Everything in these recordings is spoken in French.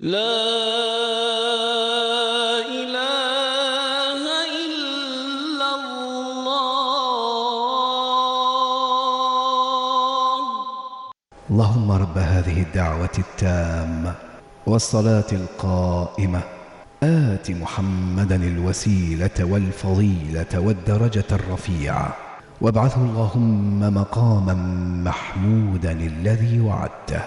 لا إله إلا الله. اللهم رب هذه الدعوة التامة والصلاة القائمة آت محمدا الوسيلة والفضيلة والدرجة الرفيعة وابعثه اللهم مقاما محمودا الذي وعدته.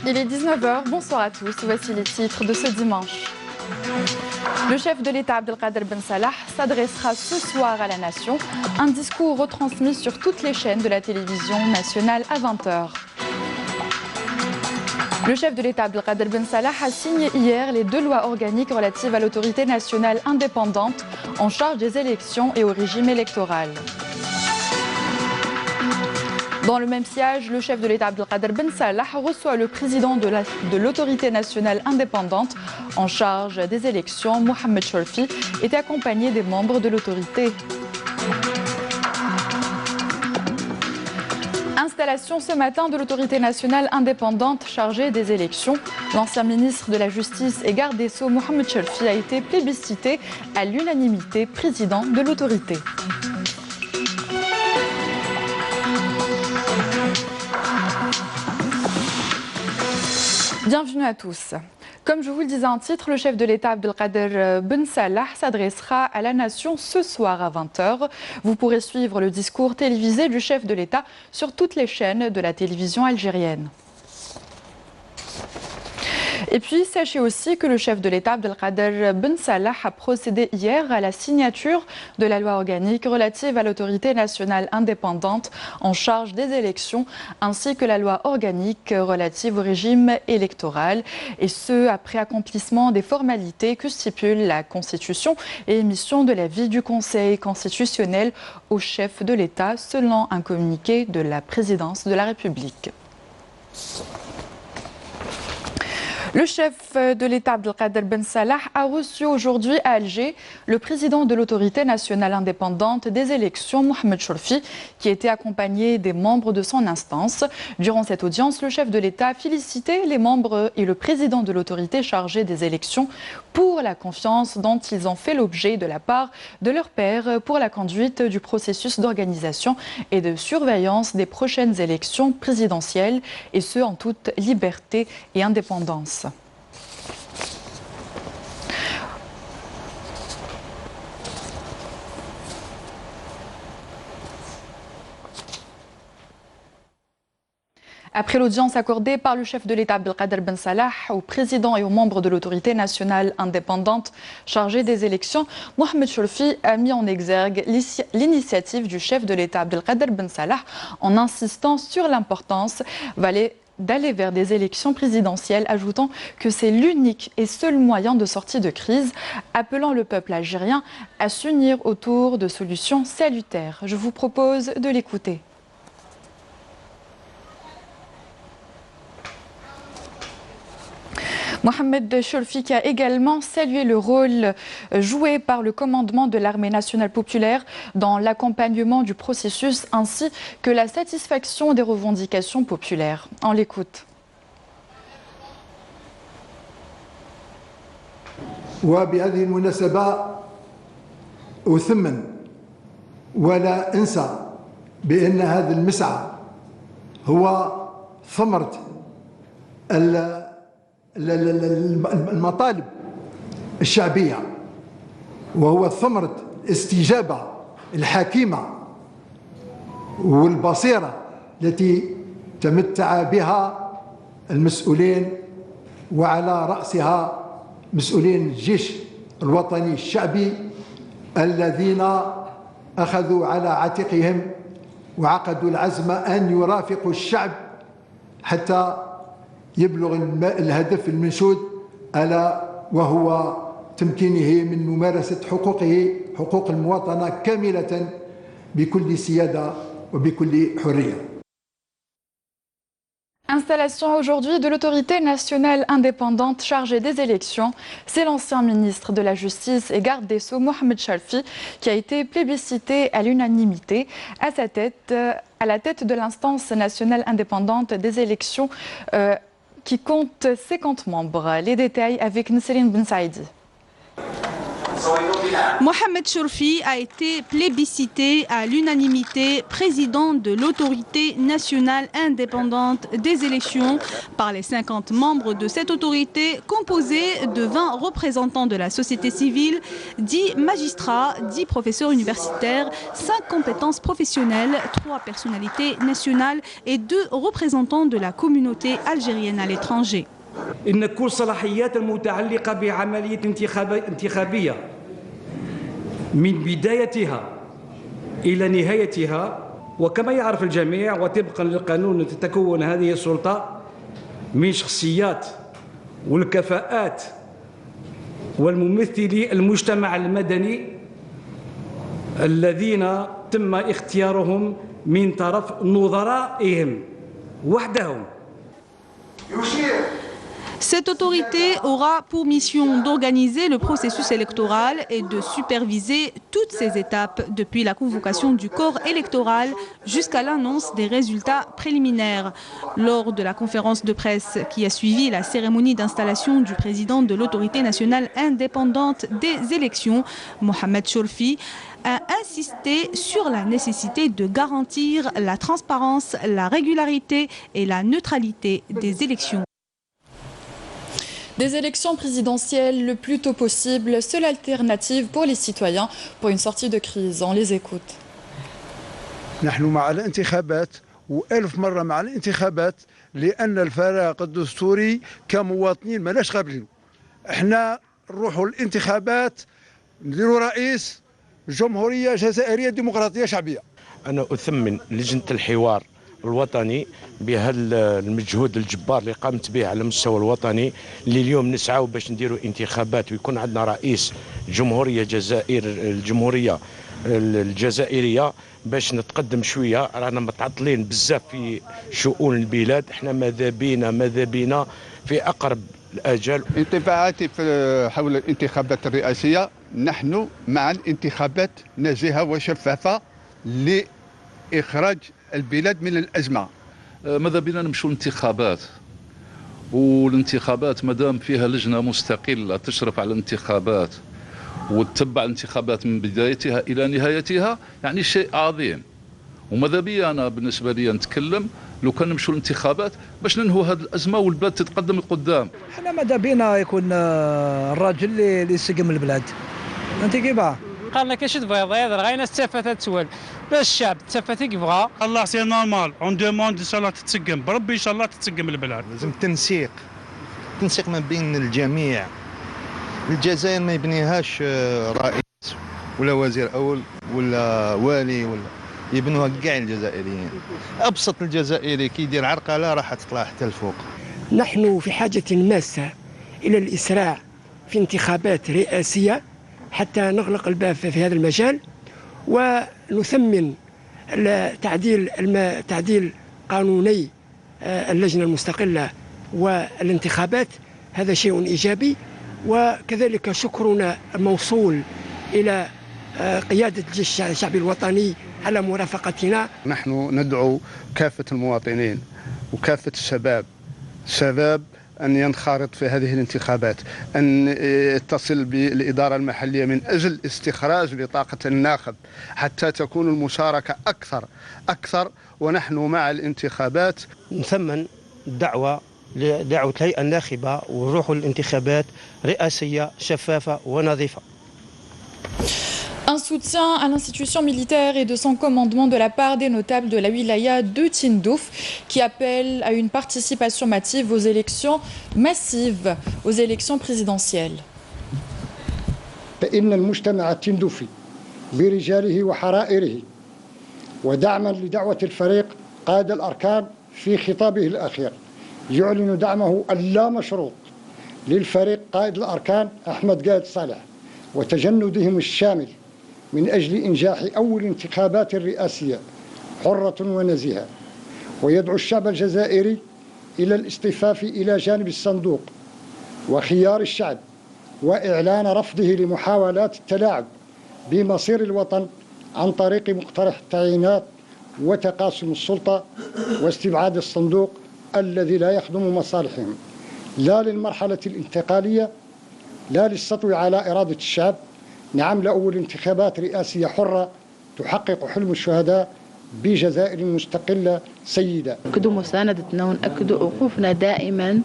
Il est 19h, bonsoir à tous, voici les titres de ce dimanche. Le chef de l'État Abdelkader Ben Salah s'adressera ce soir à la nation, un discours retransmis sur toutes les chaînes de la télévision nationale à 20h. Le chef de l'État Abdelkader Ben Salah a signé hier les 2 lois organiques relatives à l'autorité nationale indépendante en charge des élections et au régime électoral. Dans le même siège, le chef de l'État Abdelkader Ben Salah reçoit le président de l'autorité nationale indépendante en charge des élections, Mohamed Chorfi, est accompagné des membres de l'autorité. Installation ce matin de l'autorité nationale indépendante chargée des élections. L'ancien ministre de la Justice et garde des Sceaux, Mohamed Chorfi, a été plébiscité à l'unanimité président de l'autorité. Bienvenue à tous. Comme je vous le disais en titre, le chef de l'État Abdelkader Ben Salah s'adressera à la nation ce soir à 20h. Vous pourrez suivre le discours télévisé du chef de l'État sur toutes les chaînes de la télévision algérienne. Et puis, sachez aussi que le chef de l'État Abdelkader Ben Salah a procédé hier à la signature de la loi organique relative à l'autorité nationale indépendante en charge des élections, ainsi que la loi organique relative au régime électoral, et ce, après accomplissement des formalités que stipule la Constitution et émission de l'avis du Conseil constitutionnel au chef de l'État, selon un communiqué de la présidence de la République. Le chef de l'État Abdelkader Ben Salah a reçu aujourd'hui à Alger le président de l'autorité nationale indépendante des élections, Mohamed Chorfi, qui était accompagné des membres de son instance. Durant cette audience, le chef de l'État a félicité les membres et le président de l'autorité chargée des élections pour la confiance dont ils ont fait l'objet de la part de leur père pour la conduite du processus d'organisation et de surveillance des prochaines élections présidentielles, et ce en toute liberté et indépendance. Après l'audience accordée par le chef de l'État Abdelkader Ben Salah au président et aux membres de l'autorité nationale indépendante chargée des élections, Mohamed Chorfi a mis en exergue l'initiative du chef de l'État Abdelkader Ben Salah en insistant sur l'importance d'aller vers des élections présidentielles, ajoutant que c'est l'unique et seul moyen de sortie de crise, appelant le peuple algérien à s'unir autour de solutions salutaires. Je vous propose de l'écouter. Mohamed Chorfi qui a également salué le rôle joué par le commandement de l'armée nationale populaire dans l'accompagnement du processus ainsi que la satisfaction des revendications populaires. On l'écoute. وبهذه المناسبة أثمن ولا أنسى بأن هذا المسعى هو ثمرة المطالب الشعبية، وهو ثمرة الاستجابة الحكيمة والبصيرة التي تمتع بها المسؤولين، وعلى رأسها مسؤولين الجيش الوطني الشعبي الذين أخذوا على عاتقهم وعقدوا العزم أن يرافقوا الشعب حتى يبلغ الهدف المنشود، ألا وهو تمكينه من ممارسة حقوقه، حقوق المواطنة كاملة بكل سيادة وبكل حرية. Installation aujourd'hui de l'autorité nationale indépendante chargée des élections. C'est l'ancien ministre de la Justice et garde des Sceaux, Mohamed Chalfi, qui a été plébiscité à l'unanimité à la tête de l'instance nationale indépendante des élections qui compte 50 membres. Les détails avec Nesrine Ben Saïdi. Mohamed Chalfi a été plébiscité à l'unanimité président de l'autorité nationale indépendante des élections par les 50 membres de cette autorité composée de 20 représentants de la société civile, 10 magistrats, 10 professeurs universitaires, 5 compétences professionnelles, 3 personnalités nationales et 2 représentants de la communauté algérienne à l'étranger. إن كل صلاحيات المتعلقة بعملية انتخابية من بدايتها إلى نهايتها وكما يعرف الجميع وطبقا للقانون تتكون هذه السلطة من شخصيات والكفاءات والممثلي المجتمع المدني الذين تم اختيارهم من طرف نظرائهم وحدهم. Cette autorité aura pour mission d'organiser le processus électoral et de superviser toutes ces étapes depuis la convocation du corps électoral jusqu'à l'annonce des résultats préliminaires. Lors de la conférence de presse qui a suivi la cérémonie d'installation du président de l'autorité nationale indépendante des élections, Mohamed Chalfi, a insisté sur la nécessité de garantir la transparence, la régularité et la neutralité des élections. Des élections présidentielles le plus tôt possible, seule alternative pour les citoyens pour une sortie de crise. On les écoute. نحن مع الانتخابات وألف مرة مع الانتخابات لأن الفراغ الدستوري كمواطنين ماناش قابلينه. احنا نروحوا الانتخابات نديروا رئيس جمهورية جزائرية ديمقراطية شعبية. أنا أثمن لجنة الحوار الوطني بهالمجهود الجبار اللي قامت به على المستوى الوطني اللي اليوم نسعى باش نديروا انتخابات ويكون عندنا رئيس الجمهورية الجزائرية باش نتقدم شويه. رانا متعطلين بزاف في شؤون البلاد. احنا ماذا بينا في اقرب الاجال. انطباعاتي حول الانتخابات الرئاسيه، نحن مع الانتخابات نزيهه وشفافه لاخراج البلاد من الازمه. ماذا بينا نمشوا الانتخابات، والانتخابات مادام فيها لجنه مستقله تشرف على الانتخابات وتتبع الانتخابات من بدايتها الى نهايتها، يعني شيء عظيم. وماذا بيا انا بالنسبه لي نتكلم لو كان نمشوا الانتخابات باش ننهوا هذه الازمه والبلاد تتقدم لقدام. احنا ماذا بينا يكون الراجل اللي يسقم البلاد. انت كيفاه؟ قال لك اش تبغي يضيع غاينا استفادت تسول باش الشعب تستفاد يبغى. الله سي نورمال اون دوموند ان شاء الله تتسقم بربي ان شاء الله تتسقم البلاد. لازم تنسيق ما بين الجميع. الجزائر ما يبنيهاش رئيس ولا وزير اول ولا والي، ولا يبنوها كاع الجزائريين. ابسط الجزائري كي يدير عرقله راح تطلع حتى الفوق. نحن في حاجه ماسه الى الاسراع في انتخابات رئاسيه حتى نغلق الباب في هذا المجال، ونثمن تعديل قانوني اللجنه المستقله والانتخابات. هذا شيء ايجابي، وكذلك شكرنا موصول إلى قيادة الجيش الشعبي الوطني على مرافقتنا. نحن ندعو كافة المواطنين وكافة الشباب أن ينخرط في هذه الانتخابات، أن يتصل بالإدارة المحلية من أجل استخراج بطاقة الناخب حتى تكون المشاركة أكثر. ونحن مع الانتخابات. نثمن دعوة الهيئة الناخبة وروحوا الانتخابات رئاسية شفافة ونظيفة. Un soutien à l'institution militaire et de son commandement de la part des notables de la wilaya de Tindouf qui appellent à une participation massive aux élections présidentielles. فإن المجتمع التندوفي برجاله وحرائره ودعما لدعوة الفريق قائد الأركان في خطابه الأخير يعلن دعمه اللامشروط للفريق قائد الأركان أحمد قائد صالح وتجندهم الشامل من أجل إنجاح أول انتخابات رئاسية حرة ونزيهة، ويدعو الشعب الجزائري إلى الاصطفاف إلى جانب الصندوق وخيار الشعب، وإعلان رفضه لمحاولات التلاعب بمصير الوطن عن طريق مقترح التعيينات وتقاسم السلطة واستبعاد الصندوق الذي لا يخدم مصالحهم لا للمرحلة الانتقالية لا للسطو على إرادة الشعب. نعم لأول انتخابات رئاسية حرة تحقق حلم الشهداء بجزائر مستقلة سيدة. نأكد مساندتنا ونأكد وقوفنا دائما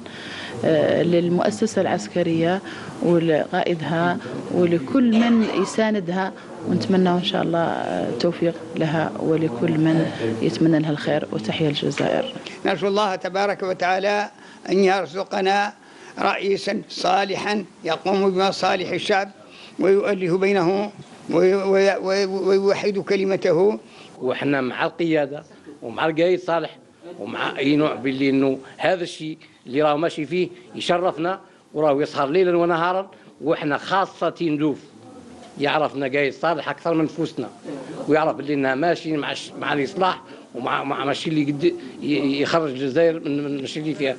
للمؤسسة العسكرية ولقائدها ولكل من يساندها، ونتمنى إن شاء الله التوفيق لها ولكل من يتمنى لها الخير. وتحيا الجزائر. نرجو الله تبارك وتعالى أن يرزقنا رئيسا صالحا يقوم بمصالح الشعب ويؤله بينه ويوحد كلمته. وحنا مع القيادة ومع القايد صالح ومع أي نوع باللي إنه هذا الشيء اللي راه ماشي فيه يشرفنا وراه يسهر ليلا ونهارا، وإحنا خاصة ندوف يعرفنا قايد صالح أكثر من نفوسنا ويعرف باللي إنها ماشي مع الإصلاح ومع ماشي اللي يخرج الجزائر من المشي اللي فيها.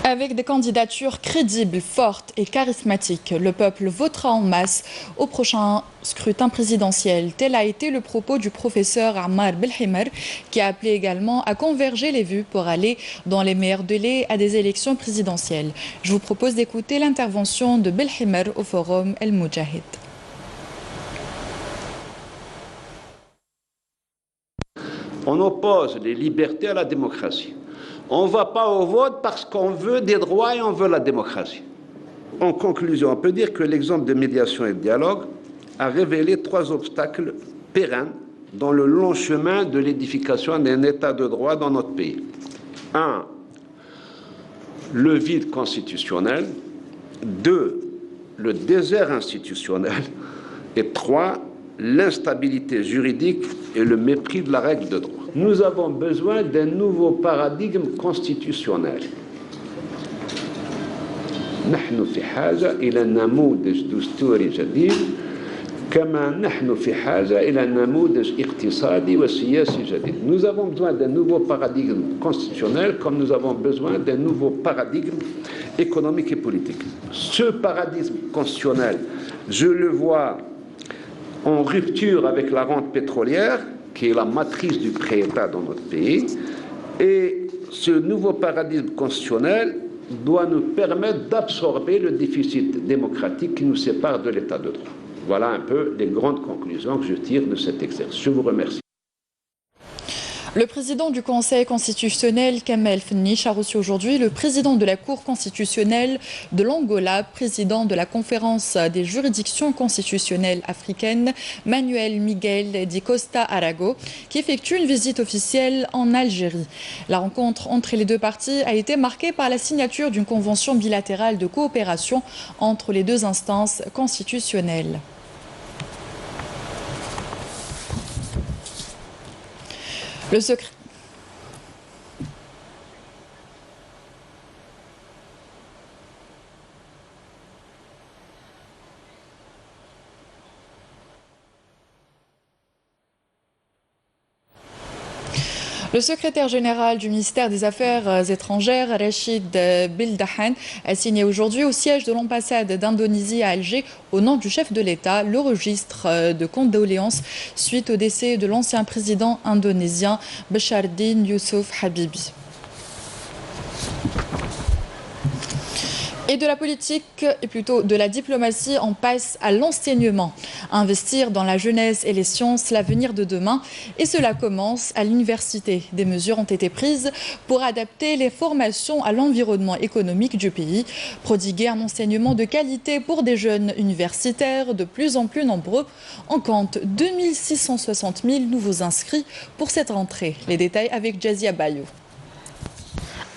Avec des candidatures crédibles, fortes et charismatiques, le peuple votera en masse au prochain scrutin présidentiel. Tel a été le propos du professeur Ammar Belhimer, qui a appelé également à converger les vues pour aller dans les meilleurs délais à des élections présidentielles. Je vous propose d'écouter l'intervention de Belhimer au forum El Moudjahid. On oppose les libertés à la démocratie. On ne va pas au vote parce qu'on veut des droits et on veut la démocratie. En conclusion, on peut dire que l'exemple de médiation et de dialogue a révélé 3 obstacles pérennes dans le long chemin de l'édification d'un état de droit dans notre pays. 1. Le vide constitutionnel. 2. Le désert institutionnel. Et 3. L'instabilité juridique et le mépris de la règle de droit. Nous avons besoin d'un nouveau paradigme constitutionnel. نحن في حاجة إلى نموذج دستوري جديد كما نحن في حاجة إلى نموذج اقتصادي وسياسي جديد. Nous avons besoin d'un nouveau paradigme constitutionnel comme nous avons besoin d'un nouveau paradigme économique et politique. Ce paradigme constitutionnel, je le vois en rupture avec la rente pétrolière, qui est la matrice du pré-État dans notre pays. Et ce nouveau paradigme constitutionnel doit nous permettre d'absorber le déficit démocratique qui nous sépare de l'État de droit. Voilà un peu les grandes conclusions que je tire de cet exercice. Je vous remercie. Le président du Conseil constitutionnel, Kamel Fennich, a reçu aujourd'hui le président de la Cour constitutionnelle de l'Angola, président de la Conférence des juridictions constitutionnelles africaines, Manuel Miguel Di Costa Arago, qui effectue une visite officielle en Algérie. La rencontre entre les deux parties a été marquée par la signature d'une convention bilatérale de coopération entre les deux instances constitutionnelles. Le secret... Le secrétaire général du ministère des Affaires étrangères, Rachid Bildahan, a signé aujourd'hui au siège de l'ambassade d'Indonésie à Alger, au nom du chef de l'État, le registre de condoléances suite au décès de l'ancien président indonésien Bachardine Youssouf Habibie. Et de la politique, et plutôt de la diplomatie, on passe à l'enseignement. Investir dans la jeunesse et les sciences, l'avenir de demain. Et cela commence à l'université. Des mesures ont été prises pour adapter les formations à l'environnement économique du pays. Prodiguer un enseignement de qualité pour des jeunes universitaires de plus en plus nombreux. On compte 2 660 000 nouveaux inscrits pour cette rentrée. Les détails avec Jazia Bayou.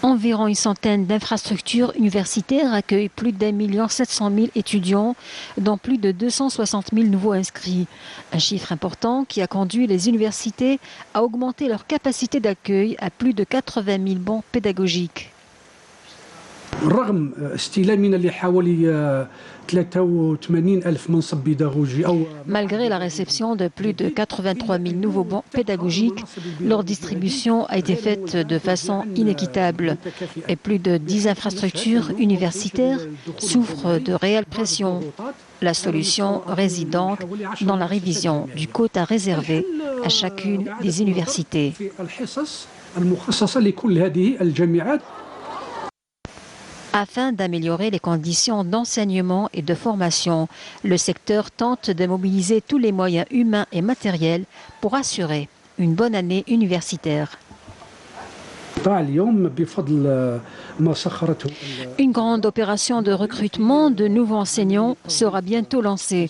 Environ une centaine d'infrastructures universitaires accueillent plus d'1 700 000 étudiants, dont plus de 260 000 nouveaux inscrits. Un chiffre important qui a conduit les universités à augmenter leur capacité d'accueil à plus de 80 000 bancs pédagogiques. رغم استلامنا لحوالي 83,000 منصب pédagogique. Malgré la réception de plus de 83 000 nouveaux bancs pédagogiques, leur distribution a été faite de façon inéquitable et plus de 10 infrastructures universitaires souffrent de réelles pressions. La solution réside donc dans la révision du quota réservé à chacune des universités. Afin d'améliorer les conditions d'enseignement et de formation, le secteur tente de mobiliser tous les moyens humains et matériels pour assurer une bonne année universitaire. Une grande opération de recrutement de nouveaux enseignants sera bientôt lancée.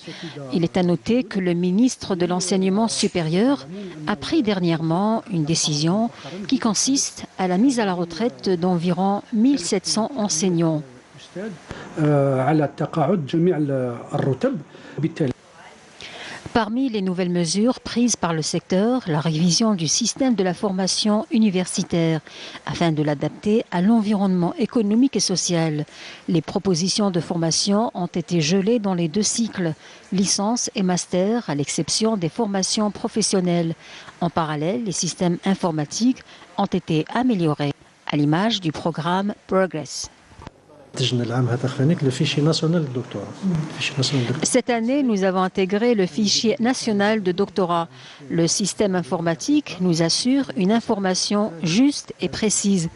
Il est à noter que le ministre de l'Enseignement supérieur a pris dernièrement une décision qui consiste à la mise à la retraite d'environ 1700 enseignants. Parmi les nouvelles mesures prises par le secteur, la révision du système de la formation universitaire afin de l'adapter à l'environnement économique et social. Les propositions de formation ont été gelées dans les 2 cycles, licence et master, à l'exception des formations professionnelles. En parallèle, les systèmes informatiques ont été améliorés, à l'image du programme Progress. Cette année, nous avons intégré le fichier national de doctorat. Le système informatique nous assure une information juste et précise.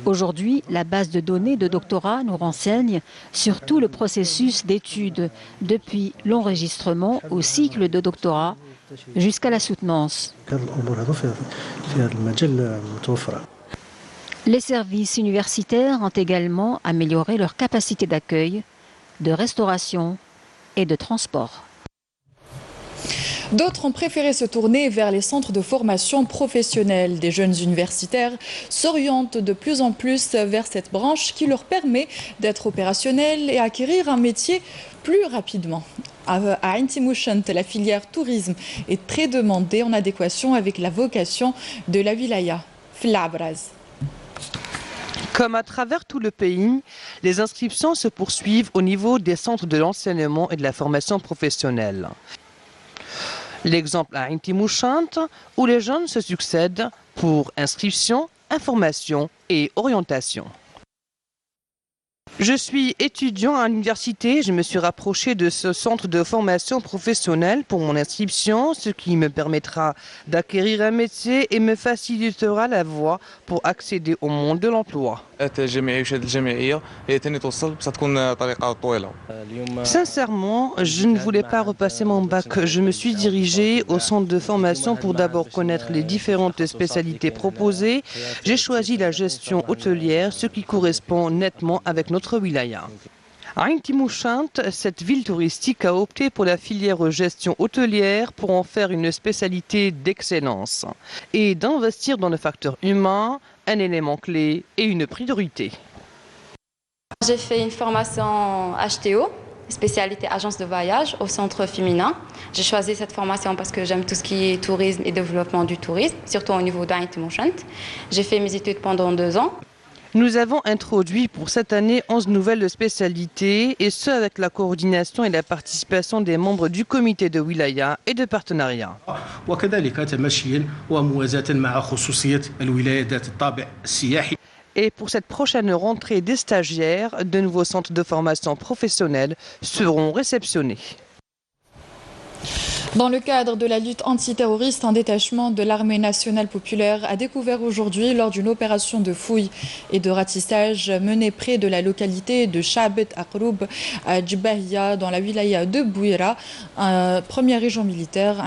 Aujourd'hui, la base de données de doctorat nous renseigne sur tout le processus d'études, depuis l'enregistrement au cycle de doctorat jusqu'à la soutenance. Les services universitaires ont également amélioré leur capacité d'accueil, de restauration et de transport. D'autres ont préféré se tourner vers les centres de formation professionnelle. Des jeunes universitaires s'orientent de plus en plus vers cette branche qui leur permet d'être opérationnels et acquérir un métier plus rapidement. À Ain Timouchent, la filière tourisme est très demandée en adéquation avec la vocation de la wilaya. Flabraz. Comme à travers tout le pays, les inscriptions se poursuivent au niveau des centres de l'enseignement et de la formation professionnelle. L'exemple à Ain Timouchent, où les jeunes se succèdent pour inscription, information et orientation. Je suis étudiant à l'université, je me suis rapproché de ce centre de formation professionnelle pour mon inscription, ce qui me permettra d'acquérir un métier et me facilitera la voie pour accéder au monde de l'emploi. Sincèrement, je ne voulais pas repasser mon bac. Je me suis dirigé au centre de formation pour d'abord connaître les différentes spécialités proposées. J'ai choisi la gestion hôtelière, ce qui correspond nettement avec notre wilaya. À Ain Timouchent, cette ville touristique a opté pour la filière gestion hôtelière pour en faire une spécialité d'excellence et d'investir dans le facteur humain, un élément clé et une priorité. J'ai fait une formation HTO, spécialité agence de voyage au centre féminin. J'ai choisi cette formation parce que j'aime tout ce qui est tourisme et développement du tourisme, surtout au niveau d'Ain Timouchent. J'ai fait mes études pendant 2 ans. Nous avons introduit pour cette année 11 nouvelles spécialités, et ce avec la coordination et la participation des membres du comité de wilaya et de partenariat. Et pour cette prochaine rentrée des stagiaires, de nouveaux centres de formation professionnelle seront réceptionnés. Dans le cadre de la lutte antiterroriste, un détachement de l'armée nationale populaire a découvert aujourd'hui, lors d'une opération de fouille et de ratissage menée près de la localité de Chabet Akroub à Djibahia, dans la wilaya de Bouira, première région militaire,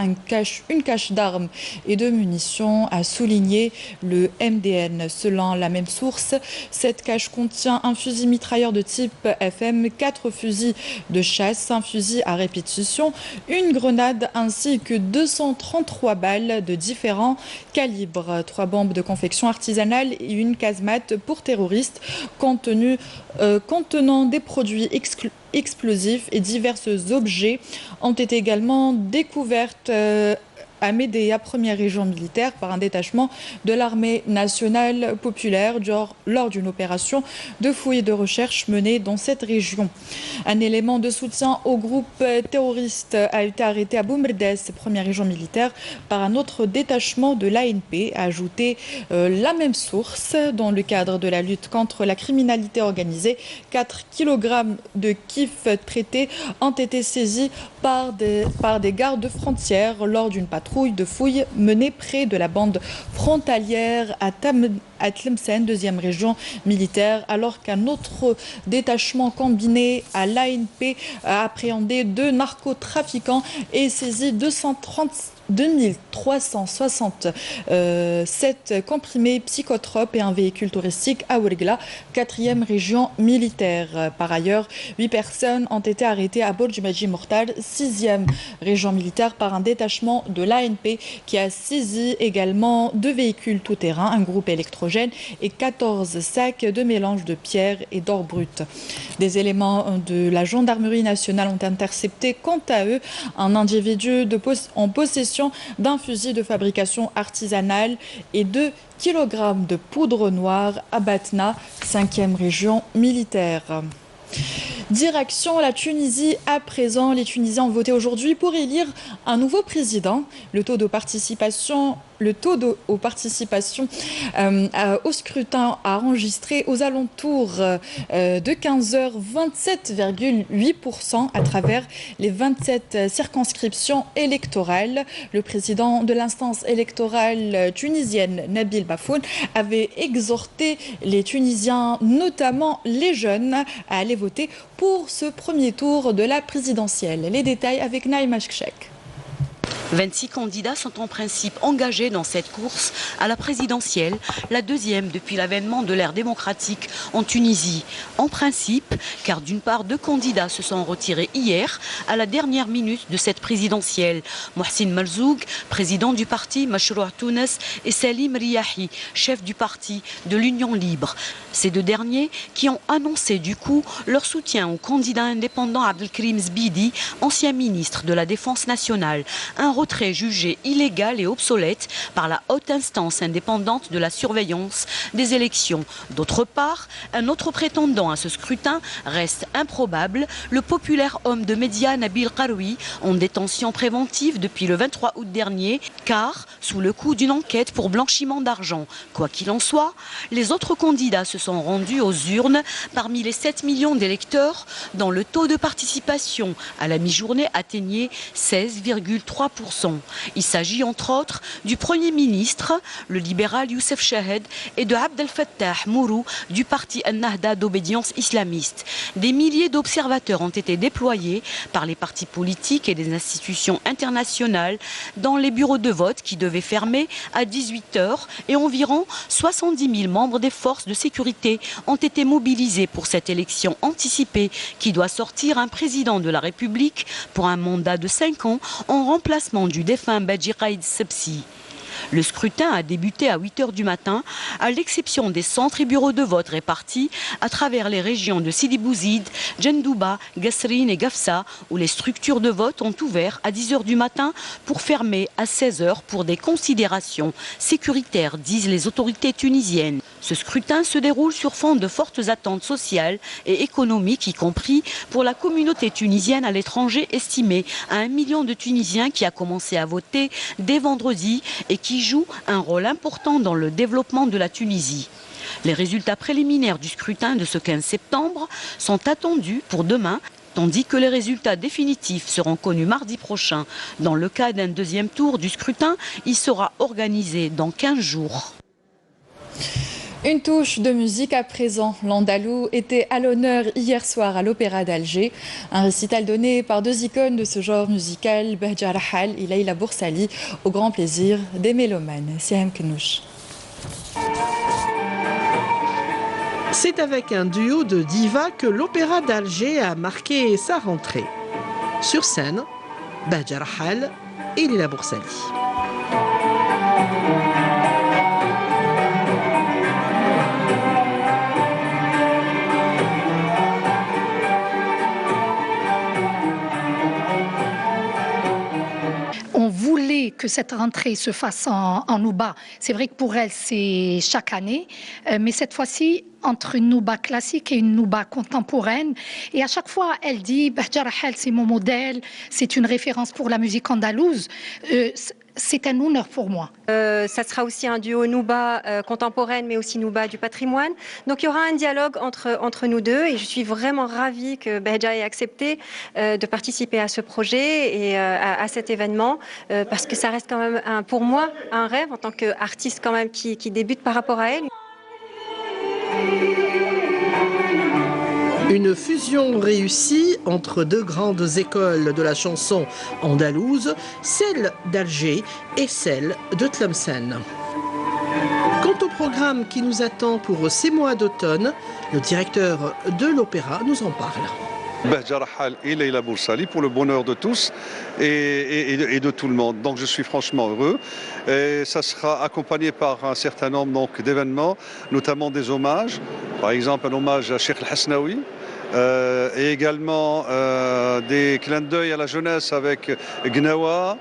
une cache d'armes et de munitions, a souligné le MDN. Selon la même source, cette cache contient un fusil mitrailleur de type FM, 4 fusils de chasse, un fusil à répétition, une grenade ainsi que 233 balles de différents calibres, 3 bombes de confection artisanale et une casemate pour terroristes contenant des produits explosifs et divers objets ont été également découvertes à Médéa, première région militaire, par un détachement de l'armée nationale populaire lors d'une opération de fouilles et de recherche menée dans cette région. Un élément de soutien au groupe terroriste a été arrêté à Boumerdès, première région militaire, par un autre détachement de l'ANP, a ajouté la même source. Dans le cadre de la lutte contre la criminalité organisée, 4 kg de kif traités ont été saisis par des gardes frontières lors d'une patrouille de fouilles menée près de la bande frontalière à Tlemcen, deuxième région militaire, alors qu'un autre détachement combiné à l'ANP a appréhendé 2 narcotrafiquants et saisi 2367 comprimés psychotropes et un véhicule touristique à Ouergla, 4e région militaire. Par ailleurs, 8 personnes ont été arrêtées à Bourg-Maji Mortal, 6e région militaire, par un détachement de l'ANP qui a saisi également 2 véhicules tout-terrain, un groupe électrogène et 14 sacs de mélange de pierre et d'or brut. Des éléments de la gendarmerie nationale ont intercepté quant à eux un individu en possession d'un fusil de fabrication artisanale et 2 kg de poudre noire à Batna, 5e région militaire. Direction la Tunisie à présent. Les Tunisiens ont voté aujourd'hui pour élire un nouveau président. Le taux de participation au scrutin a enregistré aux alentours de 15h 27,8% à travers les 27 circonscriptions électorales. Le président de l'instance électorale tunisienne, Nabil Bafoun, avait exhorté les Tunisiens, notamment les jeunes, à aller voter pour ce premier tour de la présidentielle. Les détails avec Naïma Chkchek. 26 candidats sont en principe engagés dans cette course à la présidentielle, la deuxième depuis l'avènement de l'ère démocratique en Tunisie. En principe, car d'une part, 2 candidats se sont retirés hier à la dernière minute de cette présidentielle. Mohsin Malzoug, président du parti Mashroua Tounes, et Salim Riahi, chef du parti de l'Union Libre. Ces 2 derniers qui ont annoncé du coup leur soutien au candidat indépendant Abdelkrim Zbidi, ancien ministre de la Défense nationale. Un retrait jugé illégal et obsolète par la haute instance indépendante de la surveillance des élections. D'autre part, un autre prétendant à ce scrutin reste improbable, le populaire homme de médias Nabil Karoui, en détention préventive depuis le 23 août dernier, car sous le coup d'une enquête pour blanchiment d'argent. Quoi qu'il en soit, les autres candidats se sont rendus aux urnes parmi les 7 millions d'électeurs dont le taux de participation à la mi-journée atteignait 16,3%. Il s'agit entre autres du Premier ministre, le libéral Youssef Chahed, et de Abdel Fattah Mourou du parti Ennahda d'obédience islamiste. Des milliers d'observateurs ont été déployés par les partis politiques et des institutions internationales dans les bureaux de vote qui devaient fermer à 18h et environ 70 000 membres des forces de sécurité ont été mobilisés pour cette élection anticipée qui doit sortir un président de la République pour un mandat de 5 ans en remplacement du défunt Badji Qaïd Sebsi. Le scrutin a débuté à 8h du matin, à l'exception des centres et bureaux de vote répartis à travers les régions de Sidi Bouzid, Djendouba, Gasserine et Gafsa, où les structures de vote ont ouvert à 10h du matin pour fermer à 16h pour des considérations sécuritaires, disent les autorités tunisiennes. Ce scrutin se déroule sur fond de fortes attentes sociales et économiques, y compris pour la communauté tunisienne à l'étranger, estimée à 1 million de Tunisiens qui a commencé à voter dès vendredi et qui joue un rôle important dans le développement de la Tunisie. Les résultats préliminaires du scrutin de ce 15 septembre sont attendus pour demain, tandis que les résultats définitifs seront connus mardi prochain. Dans le cas d'un deuxième tour du scrutin, il sera organisé dans 15 jours. Une touche de musique à présent. L'Andalou était à l'honneur hier soir à l'Opéra d'Alger. Un récital donné par 2 icônes de ce genre musical, Bahja Rahal et Leïla Boursali, au grand plaisir des mélomanes. Siam Knouch. C'est avec un duo de divas que l'Opéra d'Alger a marqué sa rentrée. Sur scène, Bahja Rahal et Leïla Boursali. On voulait que que cette rentrée se fasse en Nouba. C'est vrai que pour elle, c'est chaque année, mais cette fois-ci, entre une Nouba classique et une Nouba contemporaine. Et à chaque fois, elle dit Bahja Rahal, c'est mon modèle, c'est une référence pour la musique andalouse. C'est un honneur pour moi. Ça sera aussi un duo Nouba contemporaine, mais aussi Nouba du patrimoine. Donc il y aura un dialogue entre nous deux et je suis vraiment ravie que Bahja ait accepté de participer à ce projet et à cet événement parce que ça reste quand même pour moi un rêve en tant qu'artiste quand même qui débute par rapport à elle. Une fusion réussie entre deux grandes écoles de la chanson andalouse, celle d'Alger et celle de Tlemcen. Quant au programme qui nous attend pour ces mois d'automne, le directeur de l'opéra nous en parle. Bahja Rahal et Leila Boursali pour le bonheur de tous et de tout le monde. Donc je suis franchement heureux. Et ça sera accompagné par un certain nombre d'événements, notamment des hommages. Par exemple un hommage à Cheikh El-Hasnaoui. Et également des clins d'œil à la jeunesse avec Gnawa,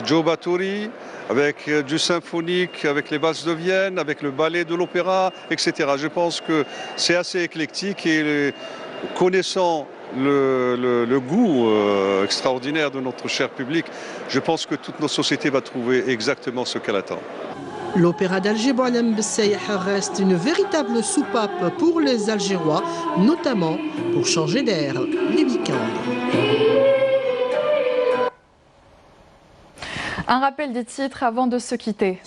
Joe Batouri, avec du symphonique, avec les valses de Vienne, avec le ballet de l'opéra, etc. Je pense que c'est assez éclectique et connaissant le goût extraordinaire de notre cher public, je pense que toute notre société va trouver exactement ce qu'elle attend. L'opéra d'Alger Boualem Bessaïh reste une véritable soupape pour les Algérois, notamment pour changer d'air les week-ends. Un rappel des titres avant de se quitter.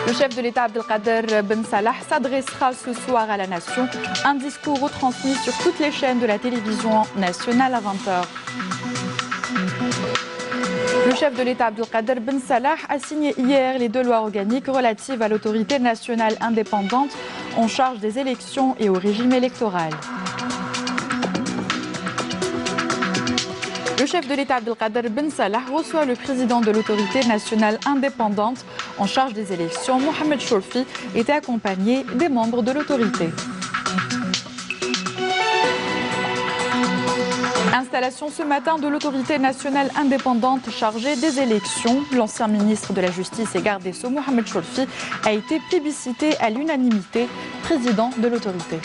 Le chef de l'État Abdelkader Ben Salah s'adressera ce soir à la nation. Un discours retransmis sur toutes les chaînes de la télévision nationale à 20h. Le chef de l'État Abdelkader Ben Salah a signé hier les 2 lois organiques relatives à l'autorité nationale indépendante en charge des élections et au régime électoral. Le chef de l'État Abdelkader Ben Salah reçoit le président de l'autorité nationale indépendante en charge des élections, Mohamed Chorfi, était accompagné des membres de l'autorité. Installation ce matin de l'autorité nationale indépendante chargée des élections. L'ancien ministre de la Justice et garde des Sceaux, Mohamed Chorfi, a été plébiscité à l'unanimité, président de l'autorité.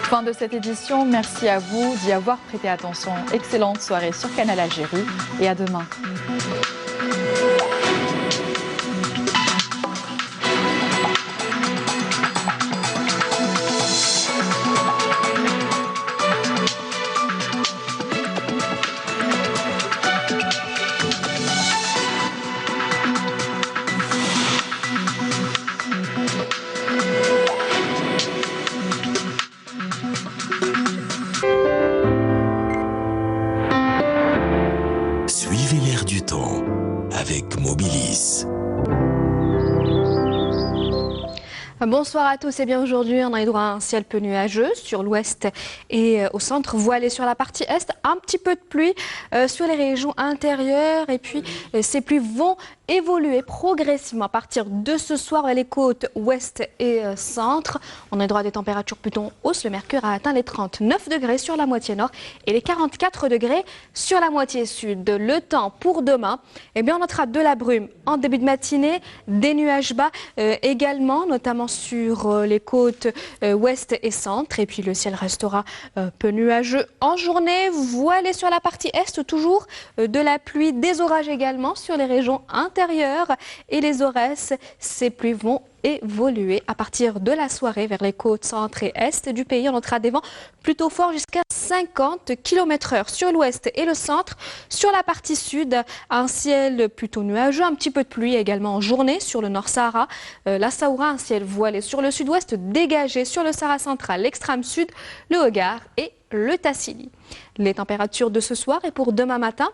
Fin de cette édition, merci à vous d'y avoir prêté attention. Excellente soirée sur Canal Algérie et à demain. Bonsoir à tous et bien aujourd'hui on a eu droit à un ciel peu nuageux sur l'ouest et au centre, voilé sur la partie est, un petit peu de pluie sur les régions intérieures et puis ces pluies vont évoluer progressivement à partir de ce soir vers les côtes ouest et centre. On a eu droit à des températures plutôt en hausse, le mercure a atteint les 39 degrés sur la moitié nord et les 44 degrés sur la moitié sud. Le temps pour demain, eh bien on notera de la brume en début de matinée, des nuages bas également, notamment sur les côtes ouest et centre. Et puis le ciel restera peu nuageux en journée, voilé sur la partie est toujours, de la pluie, des orages également sur les régions intérieures. Et les Aurès, ces pluies vont évoluer à partir de la soirée vers les côtes centre et est du pays. On notera des vents plutôt forts jusqu'à 50 km/h sur l'ouest et le centre. Sur la partie sud, un ciel plutôt nuageux, un petit peu de pluie également en journée sur le Nord Sahara. La Saoura, un ciel voilé sur le sud-ouest, dégagé sur le Sahara central, l'extrême sud, le Hogar et le Tassili. Les températures de ce soir et pour demain matin,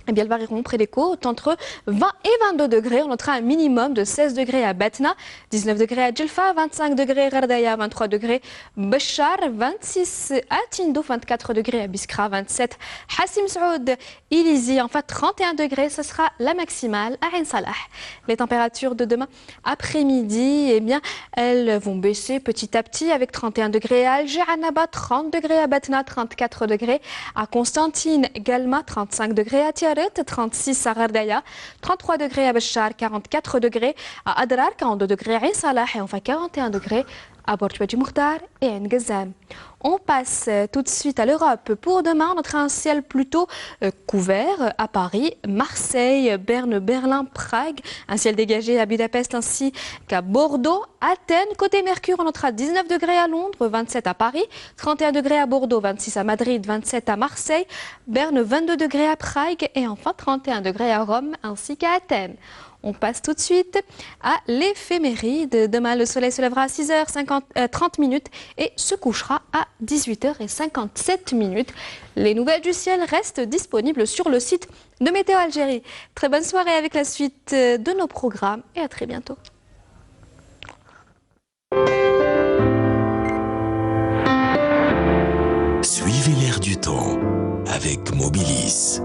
Eh bien, elles varieront près des côtes entre 20 et 22 degrés. On notera un minimum de 16 degrés à Batna, 19 degrés à Djelfa, 25 degrés à Gardaya, 23 degrés à Béchar, 26 à Tindouf, 24 degrés à Biskra, 27 à Hassim Saoud, Ilizi. Enfin, 31 degrés, ce sera la maximale à Ain Salah. Les températures de demain après-midi, eh bien, elles vont baisser petit à petit avec 31 degrés à Alger, à Naba, 30 degrés à Batna, 34 degrés à Constantine, Galma, 35 degrés à Tiaret, 36 à Gardaya, 33 degrés à Béchar, 44 degrés à Adrar, 42 degrés à Ain Salah et enfin 41 degrés à Bortouadji Moukhtar et à Ngazam. On passe tout de suite à l'Europe. Pour demain, on aura un ciel plutôt couvert à Paris, Marseille, Berne, Berlin, Prague. Un ciel dégagé à Budapest ainsi qu'à Bordeaux, Athènes. Côté Mercure, on aura 19 degrés à Londres, 27 à Paris, 31 degrés à Bordeaux, 26 à Madrid, 27 à Marseille, Berne, 22 degrés à Prague et enfin 31 degrés à Rome ainsi qu'à Athènes. On passe tout de suite à l'éphéméride. Demain, le soleil se lèvera à 6h30 et se couchera à 18h57. Les nouvelles du ciel restent disponibles sur le site de Météo Algérie. Très bonne soirée avec la suite de nos programmes et à très bientôt. Suivez l'air du temps avec Mobilis.